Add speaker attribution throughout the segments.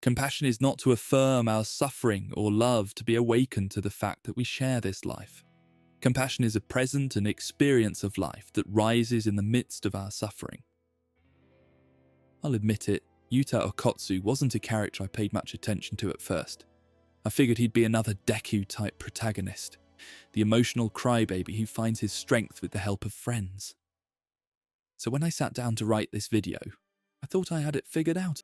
Speaker 1: Compassion is not to affirm our suffering or love to be awakened to the fact that we share this life. Compassion is a present and experience of life that rises in the midst of our suffering. I'll admit it, Yuta Okkotsu wasn't a character I paid much attention to at first. I figured he'd be another Deku-type protagonist, the emotional crybaby who finds his strength with the help of friends. So when I sat down to write this video, I thought I had it figured out.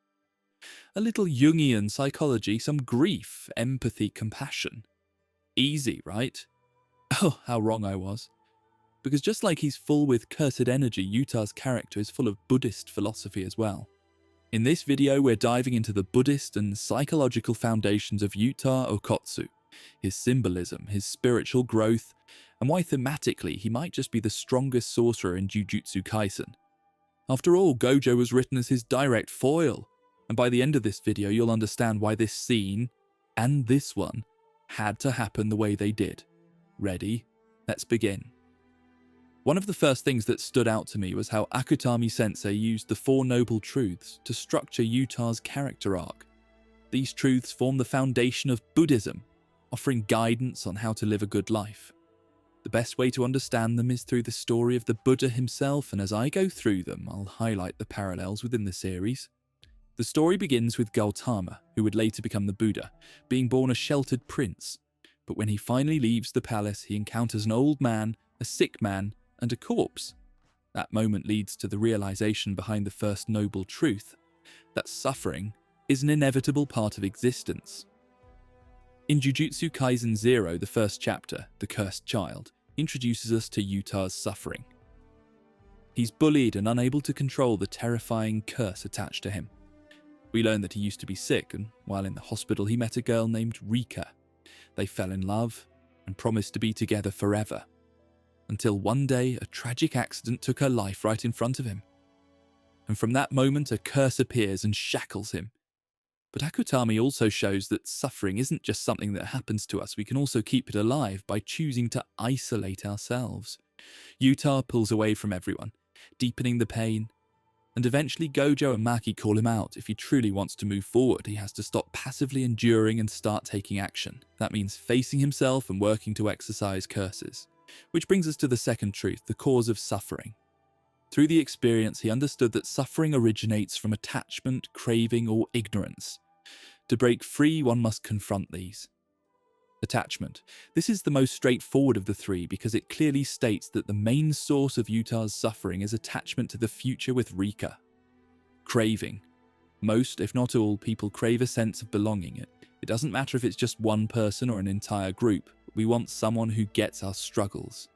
Speaker 1: A little Jungian psychology, some grief, empathy, compassion. Easy, right? Oh, how wrong I was. Because just like he's full with cursed energy, Yuta's character is full of Buddhist philosophy as well. In this video, we're diving into the Buddhist and psychological foundations of Yuta Okkotsu, his symbolism, his spiritual growth, and why thematically he might just be the strongest sorcerer in Jujutsu Kaisen. After all, Gojo was written as his direct foil, and by the end of this video you'll understand why this scene, and this one, had to happen the way they did. Ready? Let's begin. One of the first things that stood out to me was how Akutami-sensei used the Four Noble Truths to structure Yuta's character arc. These truths form the foundation of Buddhism, offering guidance on how to live a good life. The best way to understand them is through the story of the Buddha himself, and as I go through them, I'll highlight the parallels within the series. The story begins with Gautama, who would later become the Buddha, being born a sheltered prince. But when he finally leaves the palace, he encounters an old man, a sick man, and a corpse. That moment leads to the realization behind the first noble truth, that suffering is an inevitable part of existence. In Jujutsu Kaisen 0, the first chapter, The Cursed Child, introduces us to Yuta's suffering. He's bullied and unable to control the terrifying curse attached to him. We learn that he used to be sick, and while in the hospital he met a girl named Rika. They fell in love and promised to be together forever. Until one day, a tragic accident took her life right in front of him. And from that moment, a curse appears and shackles him. But Akutami also shows that suffering isn't just something that happens to us, we can also keep it alive by choosing to isolate ourselves. Yuta pulls away from everyone, deepening the pain. And eventually Gojo and Maki call him out. If he truly wants to move forward, he has to stop passively enduring and start taking action. That means facing himself and working to exorcise curses. Which brings us to the second truth, the cause of suffering. Through the experience, he understood that suffering originates from attachment, craving, or ignorance. To break free, one must confront these. Attachment. This is the most straightforward of the three because it clearly states that the main source of Yuta's suffering is attachment to the future with Rika. Craving. Most, if not all, people crave a sense of belonging. It doesn't matter if it's just one person or an entire group. We want someone who gets our struggles.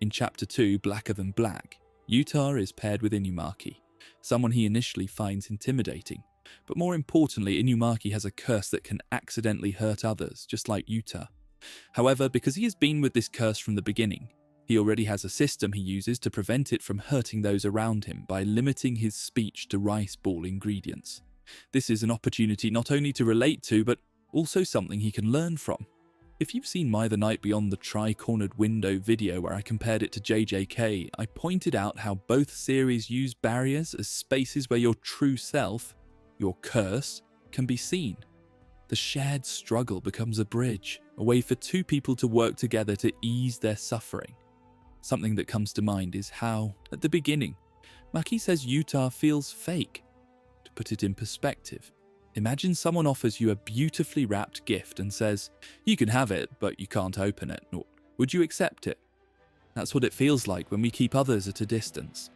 Speaker 1: In Chapter 2, Blacker Than Black, Yuta is paired with Inumaki, someone he initially finds intimidating. But more importantly, Inumaki has a curse that can accidentally hurt others, just like Yuta. However, because he has been with this curse from the beginning, he already has a system he uses to prevent it from hurting those around him by limiting his speech to rice ball ingredients. This is an opportunity not only to relate to, but also something he can learn from. If you've seen My The Night Beyond the Tri-Cornered Window video where I compared it to JJK, I pointed out how both series use barriers as spaces where your true self, your curse, can be seen. The shared struggle becomes a bridge, a way for two people to work together to ease their suffering. Something that comes to mind is how, at the beginning, Maki says Yuta feels fake. To put it in perspective, imagine someone offers you a beautifully wrapped gift and says, "You can have it, but you can't open it." Would you accept it? That's what it feels like when we keep others at a distance.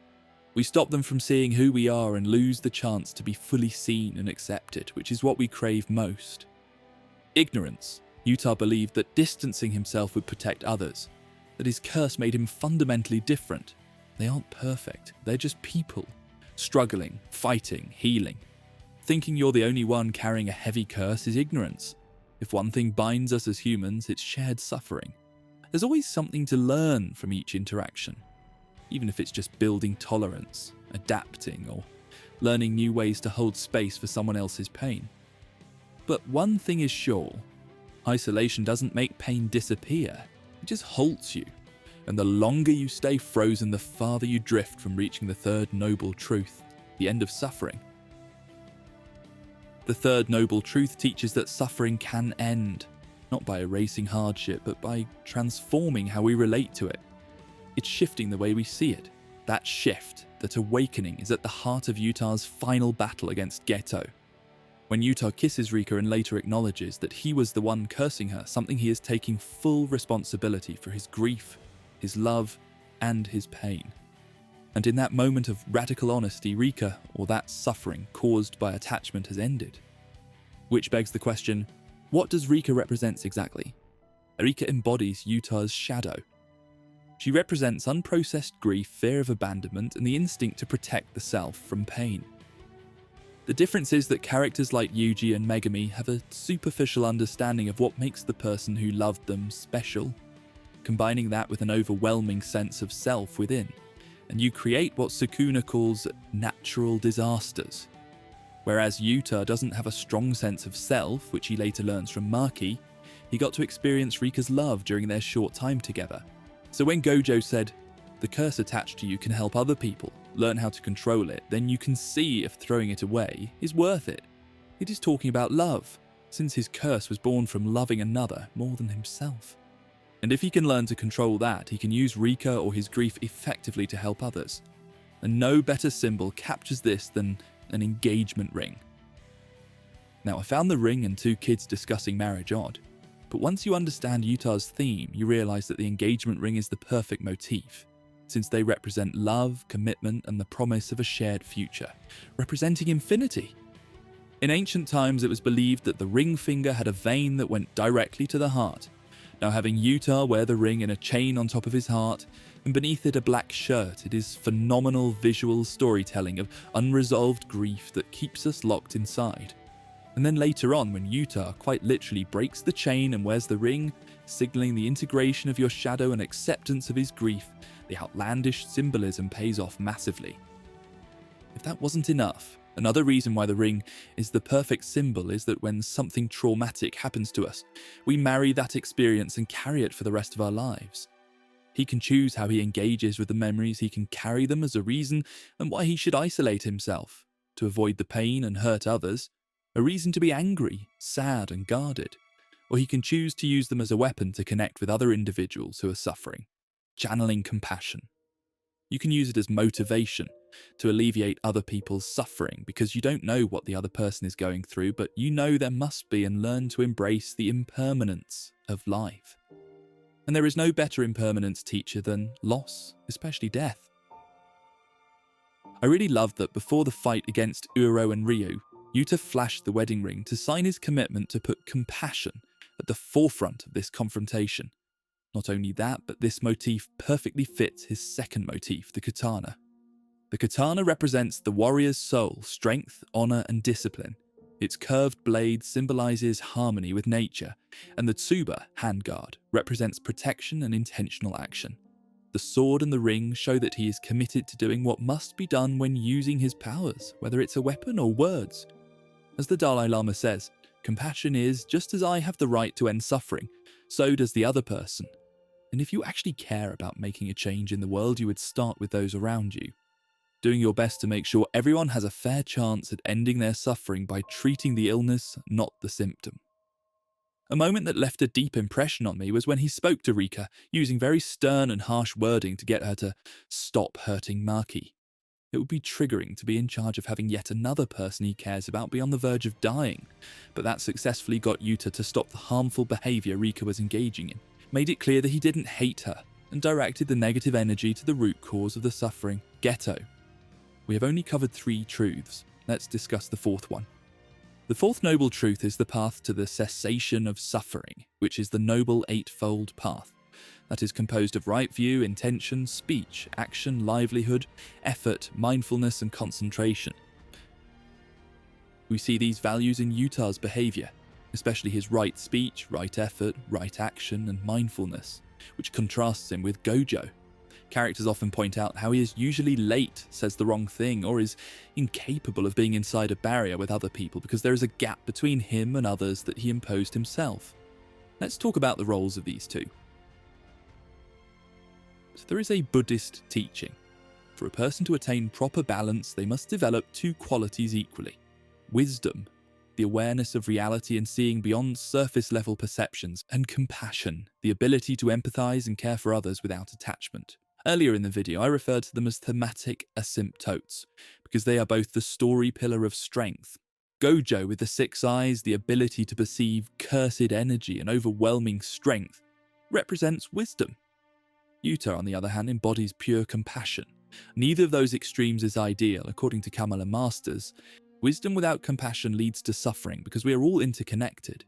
Speaker 1: We stop them from seeing who we are and lose the chance to be fully seen and accepted, which is what we crave most. Ignorance. Yuta believed that distancing himself would protect others, that his curse made him fundamentally different. They aren't perfect, they're just people, struggling, fighting, healing. Thinking you're the only one carrying a heavy curse is ignorance. If one thing binds us as humans, it's shared suffering. There's always something to learn from each interaction. Even if it's just building tolerance, adapting, or learning new ways to hold space for someone else's pain. But one thing is sure, isolation doesn't make pain disappear, it just halts you. And the longer you stay frozen, the farther you drift from reaching the third noble truth, the end of suffering. The third noble truth teaches that suffering can end, not by erasing hardship, but by transforming how we relate to it. It's shifting the way we see it. That shift, that awakening, is at the heart of Yuta's final battle against Geto. When Yuta kisses Rika and later acknowledges that he was the one cursing her, something he is taking full responsibility for his grief, his love, and his pain. And in that moment of radical honesty, Rika, or that suffering caused by attachment, has ended. Which begs the question, what does Rika represent exactly? Rika embodies Yuta's shadow. She represents unprocessed grief, fear of abandonment, and the instinct to protect the self from pain. The difference is that characters like Yuji and Megumi have a superficial understanding of what makes the person who loved them special, combining that with an overwhelming sense of self within, and you create what Sukuna calls natural disasters. Whereas Yuta doesn't have a strong sense of self, which he later learns from Maki, he got to experience Rika's love during their short time together. So when Gojo said, "The curse attached to you can help other people, learn how to control it, then you can see if throwing it away is worth it." It is talking about love, since his curse was born from loving another more than himself. And if he can learn to control that, he can use Rika or his grief effectively to help others. And no better symbol captures this than an engagement ring. Now, I found the ring and two kids discussing marriage odd, but once you understand Yuta's theme, you realize that the engagement ring is the perfect motif, since they represent love, commitment, and the promise of a shared future, representing infinity. In ancient times, it was believed that the ring finger had a vein that went directly to the heart. Now, having Yuta wear the ring in a chain on top of his heart, and beneath it a black shirt, it is phenomenal visual storytelling of unresolved grief that keeps us locked inside. And then later on, when Yuta quite literally breaks the chain and wears the ring, signaling the integration of your shadow and acceptance of his grief, the outlandish symbolism pays off massively. If that wasn't enough, another reason why the ring is the perfect symbol is that when something traumatic happens to us, we marry that experience and carry it for the rest of our lives. He can choose how he engages with the memories, he can carry them as a reason and why he should isolate himself, to avoid the pain and hurt others, a reason to be angry, sad, and guarded, or he can choose to use them as a weapon to connect with other individuals who are suffering, channeling compassion. You can use it as motivation to alleviate other people's suffering because you don't know what the other person is going through, but you know there must be, and learn to embrace the impermanence of life. And there is no better impermanence teacher than loss, especially death. I really loved that before the fight against Uro and Ryu, Yuta flashed the wedding ring to sign his commitment to put compassion at the forefront of this confrontation. Not only that, but this motif perfectly fits his second motif, the katana. The katana represents the warrior's soul, strength, honor, and discipline. Its curved blade symbolizes harmony with nature, and the tsuba, handguard, represents protection and intentional action. The sword and the ring show that he is committed to doing what must be done when using his powers, whether it's a weapon or words. As the Dalai Lama says, compassion is, just as I have the right to end suffering, so does the other person. And if you actually care about making a change in the world, you would start with those around you, doing your best to make sure everyone has a fair chance at ending their suffering by treating the illness, not the symptom. A moment that left a deep impression on me was when he spoke to Rika, using very stern and harsh wording to get her to stop hurting Maki. It would be triggering to be in charge of having yet another person he cares about be on the verge of dying, but that successfully got Yuta to stop the harmful behaviour Rika was engaging in, made it clear that he didn't hate her, and directed the negative energy to the root cause of the suffering, Geto. We have only covered 3 truths. Let's discuss the 4th one. The 4th noble truth is the path to the cessation of suffering, which is the noble 8-fold path. That is composed of right view, intention, speech, action, livelihood, effort, mindfulness, and concentration. We see these values in Yuta's behaviour, especially his right speech, right effort, right action, and mindfulness, which contrasts him with Gojo. Characters often point out how he is usually late, says the wrong thing, or is incapable of being inside a barrier with other people because there is a gap between him and others that he imposed himself. Let's talk about the roles of these two. So there is a Buddhist teaching. For a person to attain proper balance, they must develop 2 qualities equally: wisdom the awareness of reality and seeing beyond surface-level perceptions, and compassion, the ability to empathize and care for others without attachment. Earlier in the video, I referred to them as thematic asymptotes, because they are both the story pillar of strength. Gojo, with the 6 eyes, the ability to perceive cursed energy and overwhelming strength, represents wisdom. Yuta, on the other hand, embodies pure compassion. Neither of those extremes is ideal, according to KAMALA masters. Wisdom without compassion leads to suffering because we are all interconnected.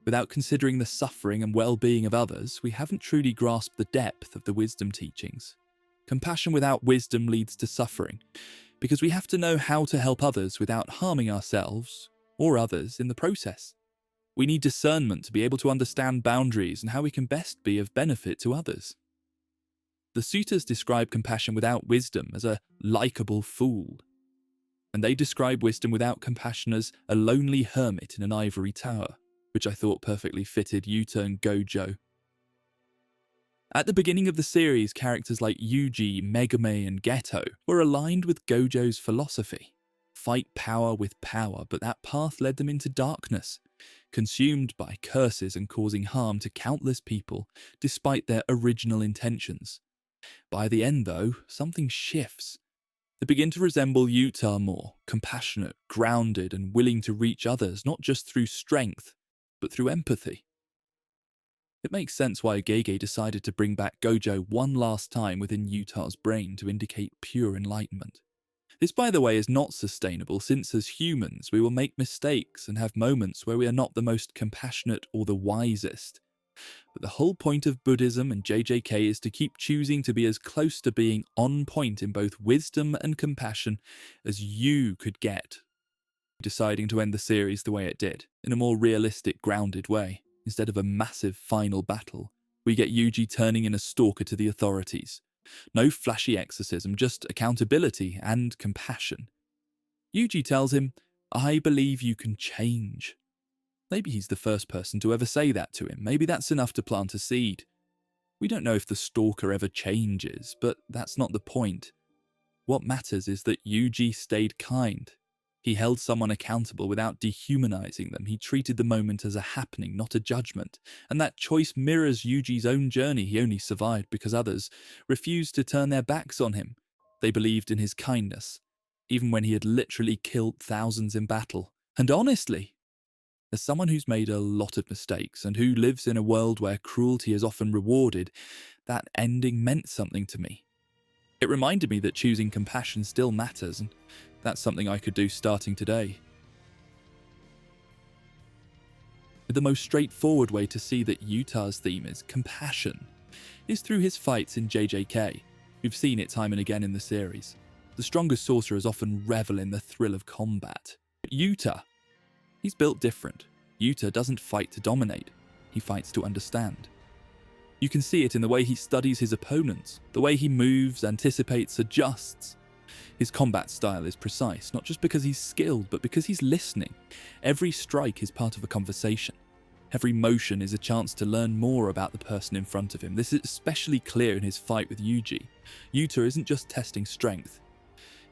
Speaker 1: Without considering the suffering and well-being of others, we haven't truly grasped the depth of the wisdom teachings. Compassion without wisdom leads to suffering, because we have to know how to help others without harming ourselves or others in the process. We need discernment to be able to understand boundaries and how we can best be of benefit to others. The suttas describe compassion without wisdom as a likable fool, and they describe wisdom without compassion as a lonely hermit in an ivory tower, which I thought perfectly fitted Yuta and Gojo. At the beginning of the series, characters like Yuji, Megumi, and Geto were aligned with Gojo's philosophy. Fight power with power, but that path led them into darkness, consumed by curses and causing harm to countless people despite their original intentions. By the end, though, something shifts. They begin to resemble Yuta more, compassionate, grounded, and willing to reach others not just through strength, but through empathy. It makes sense why Gege decided to bring back Gojo one last time within Yuta's brain to indicate pure enlightenment. This, by the way, is not sustainable since as humans we will make mistakes and have moments where we are not the most compassionate or the wisest. But the whole point of Buddhism and JJK is to keep choosing to be as close to being on point in both wisdom and compassion as you could get, deciding to end the series the way it did, in a more realistic, grounded way. Instead of a massive final battle, we get Yuji turning in a stalker to the authorities. No flashy exorcism, just accountability and compassion. Yuji tells him, "I believe you can change." Maybe he's the first person to ever say that to him. Maybe that's enough to plant a seed. We don't know if the stalker ever changes, but that's not the point. What matters is that Yuji stayed kind. He held someone accountable without dehumanizing them. He treated the moment as a happening, not a judgment. And that choice mirrors Yuji's own journey. He only survived because others refused to turn their backs on him. They believed in his kindness, even when he had literally killed thousands in battle. And honestly, as someone who's made a lot of mistakes and who lives in a world where cruelty is often rewarded, that ending meant something to me. It reminded me that choosing compassion still matters, and that's something I could do starting today. The most straightforward way to see that Yuta's theme is compassion is through his fights in JJK. We've seen it time and again in the series. The strongest sorcerers often revel in the thrill of combat. But Yuta, he's built different. Yuta doesn't fight to dominate, he fights to understand. You can see it in the way he studies his opponents, the way he moves, anticipates, adjusts. His combat style is precise, not just because he's skilled, but because he's listening. Every strike is part of a conversation. Every motion is a chance to learn more about the person in front of him. This is especially clear in his fight with Yuji. Yuta isn't just testing strength.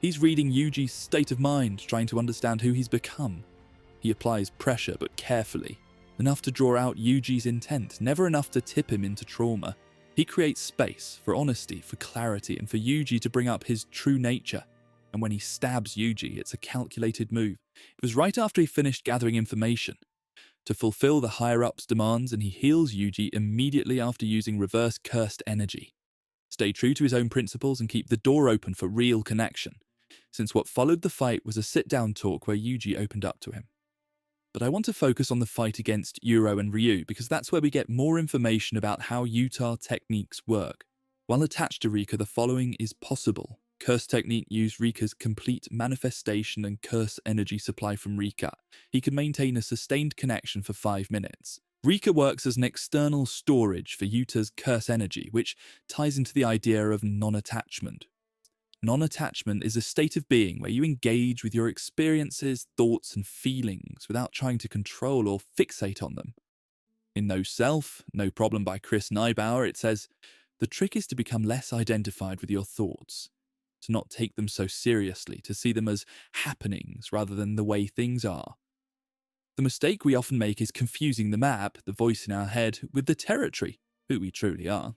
Speaker 1: He's reading Yuji's state of mind, trying to understand who he's become. He applies pressure, but carefully. Enough to draw out Yuji's intent, never enough to tip him into trauma. He creates space for honesty, for clarity, and for Yuji to bring up his true nature. And when he stabs Yuji, it's a calculated move. It was right after he finished gathering information to fulfill the higher-ups' demands, and he heals Yuji immediately after using reverse cursed energy. Stay true to his own principles and keep the door open for real connection, since what followed the fight was a sit-down talk where Yuji opened up to him. But I want to focus on the fight against Uro and Ryu because that's where we get more information about how Yuta techniques work. While attached to Rika, the following is possible. Curse technique used Rika's complete manifestation and curse energy supply from Rika. He can maintain a sustained connection for 5 minutes. Rika works as an external storage for Yuta's curse energy, which ties into the idea of non-attachment. Non-attachment is a state of being where you engage with your experiences, thoughts, and feelings without trying to control or fixate on them. In No Self, No Problem by Chris Neibauer, it says, "The trick is to become less identified with your thoughts, to not take them so seriously, to see them as happenings rather than the way things are. The mistake we often make is confusing the map, the voice in our head, with the territory, who we truly are.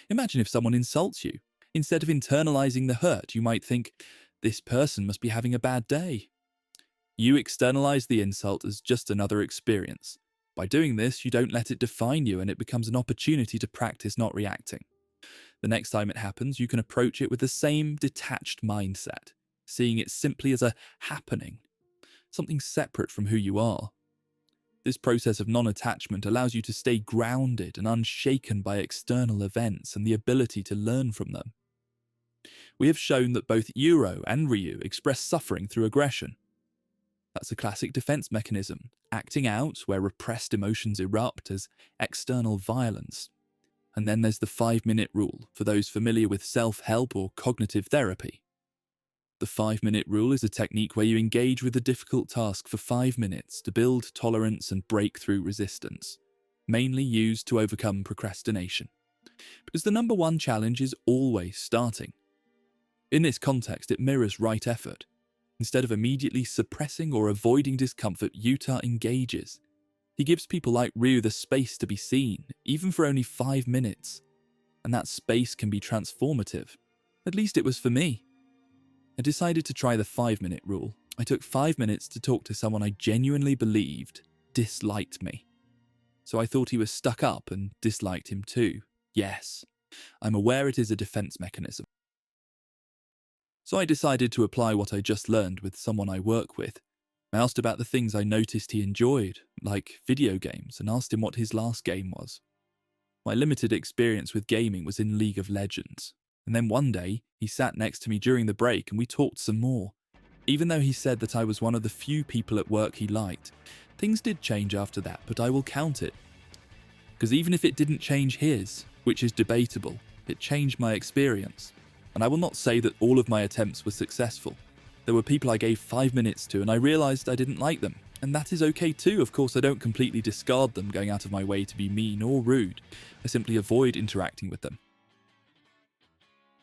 Speaker 1: Imagine if someone insults you. Instead of internalizing the hurt, you might think, this person must be having a bad day. You externalize the insult as just another experience. By doing this, you don't let it define you, and it becomes an opportunity to practice not reacting. The next time it happens, you can approach it with the same detached mindset, seeing it simply as a happening, something separate from who you are. This process of non-attachment allows you to stay grounded and unshaken by external events and the ability to learn from them. We have shown that both Uro and Ryu express suffering through aggression. That's a classic defense mechanism, acting out where repressed emotions erupt as external violence. And then there's the 5-minute rule for those familiar with self-help or cognitive therapy. The 5-minute rule is a technique where you engage with a difficult task for 5 minutes to build tolerance and break through resistance, mainly used to overcome procrastination. Because the number one challenge is always starting. In this context, it mirrors right effort. Instead of immediately suppressing or avoiding discomfort, Yuta engages. He gives people like Ryu the space to be seen, even for only 5 minutes. And that space can be transformative. At least it was for me. I decided to try the 5-minute rule. I took 5 minutes to talk to someone I genuinely believed disliked me. So I thought he was stuck up and disliked him too. Yes, I'm aware it is a defense mechanism. So I decided to apply what I just learned with someone I work with. I asked about the things I noticed he enjoyed, like video games, and asked him what his last game was. My limited experience with gaming was in League of Legends. And then one day, he sat next to me during the break and we talked some more. Even though he said that I was one of the few people at work he liked, things did change after that, but I will count it. Because even if it didn't change his, which is debatable, it changed my experience. And I will not say that all of my attempts were successful. There were people I gave 5 minutes to and I realised I didn't like them. And that is okay too. Of course, I don't completely discard them, going out of my way to be mean or rude. I simply avoid interacting with them.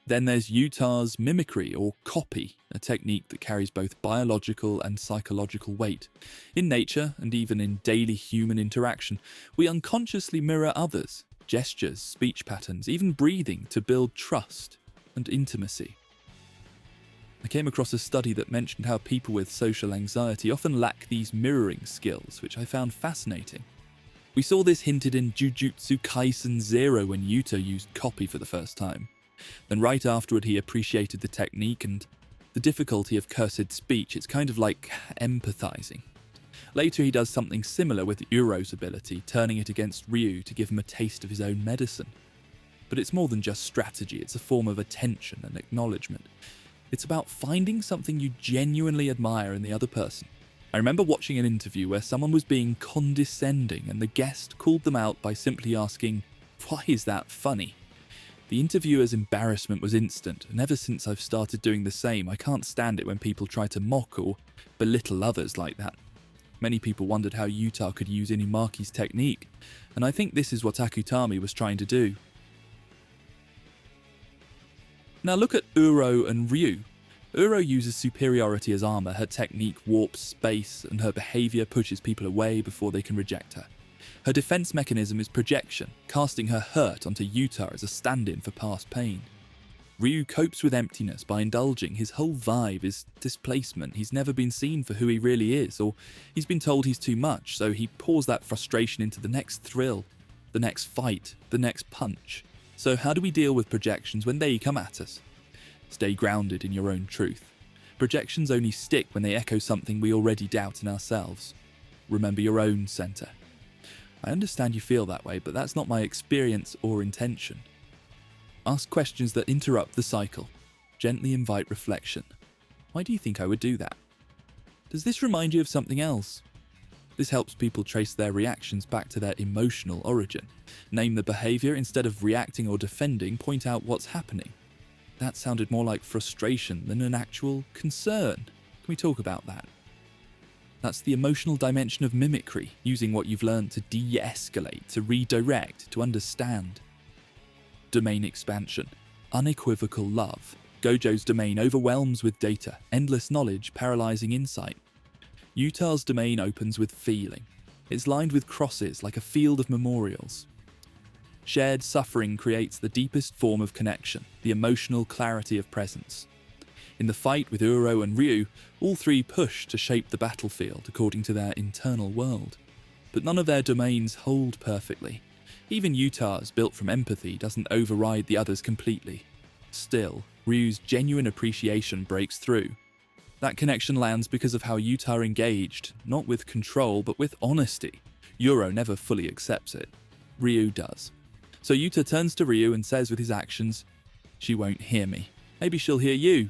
Speaker 1: Then there's Yuta's mimicry or copy, a technique that carries both biological and psychological weight. In nature, and even in daily human interaction, we unconsciously mirror others, gestures, speech patterns, even breathing to build trust and intimacy. I came across a study that mentioned how people with social anxiety often lack these mirroring skills, which I found fascinating. We saw this hinted in Jujutsu Kaisen 0 when Yuta used copy for the first time. Then right afterward he appreciated the technique and the difficulty of cursed speech. It's kind of like empathizing. Later he does something similar with Uro's ability, turning it against Ryu to give him a taste of his own medicine. But it's more than just strategy, it's a form of attention and acknowledgement. It's about finding something you genuinely admire in the other person. I remember watching an interview where someone was being condescending and the guest called them out by simply asking, "Why is that funny?" The interviewer's embarrassment was instant, and ever since I've started doing the same, I can't stand it when people try to mock or belittle others like that. Many people wondered how Yuta could use Inumaki's technique, and I think this is what Akutami was trying to do. Now look at Uro and Ryu. Uro uses superiority as armor, her technique warps space, and her behavior pushes people away before they can reject her. Her defense mechanism is projection, casting her hurt onto Yuta as a stand-in for past pain. Ryu copes with emptiness by indulging. His whole vibe is displacement. He's never been seen for who he really is, or he's been told he's too much, so he pours that frustration into the next thrill, the next fight, the next punch. So how do we deal with projections when they come at us? Stay grounded in your own truth. Projections only stick when they echo something we already doubt in ourselves. Remember your own center. I understand you feel that way, but that's not my experience or intention. Ask questions that interrupt the cycle. Gently invite reflection. Why do you think I would do that? Does this remind you of something else? This helps people trace their reactions back to their emotional origin. Name the behavior instead of reacting or defending, point out what's happening. That sounded more like frustration than an actual concern. Can we talk about that? That's the emotional dimension of mimicry, using what you've learned to de-escalate, to redirect, to understand. Domain expansion. Unequivocal love. Gojo's domain overwhelms with data, endless knowledge, paralyzing insight. Yuta's domain opens with feeling. It's lined with crosses like a field of memorials. Shared suffering creates the deepest form of connection, the emotional clarity of presence. In the fight with Uro and Ryu, all three push to shape the battlefield according to their internal world. But none of their domains hold perfectly. Even Yuta's, built from empathy, doesn't override the others completely. Still, Ryu's genuine appreciation breaks through. That connection lands because of how Yuta engaged, not with control but with honesty. Uro never fully accepts it. Ryu does. So Yuta turns to Ryu and says with his actions, "She won't hear me. Maybe she'll hear you."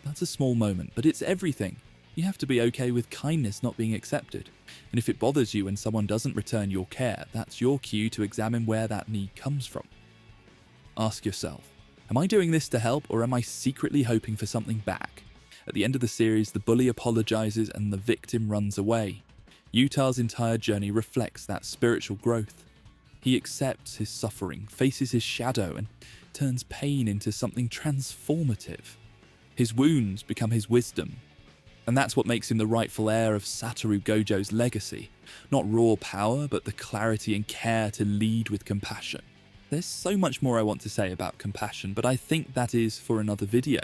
Speaker 1: That's a small moment, but it's everything. You have to be okay with kindness not being accepted. And if it bothers you when someone doesn't return your care, that's your cue to examine where that need comes from. Ask yourself, am I doing this to help, or am I secretly hoping for something back? At the end of the series, the bully apologizes and the victim runs away. Yuta's entire journey reflects that spiritual growth. He accepts his suffering, faces his shadow, and turns pain into something transformative. His wounds become his wisdom. And that's what makes him the rightful heir of Satoru Gojo's legacy. Not raw power, but the clarity and care to lead with compassion. There's so much more I want to say about compassion, but I think that is for another video.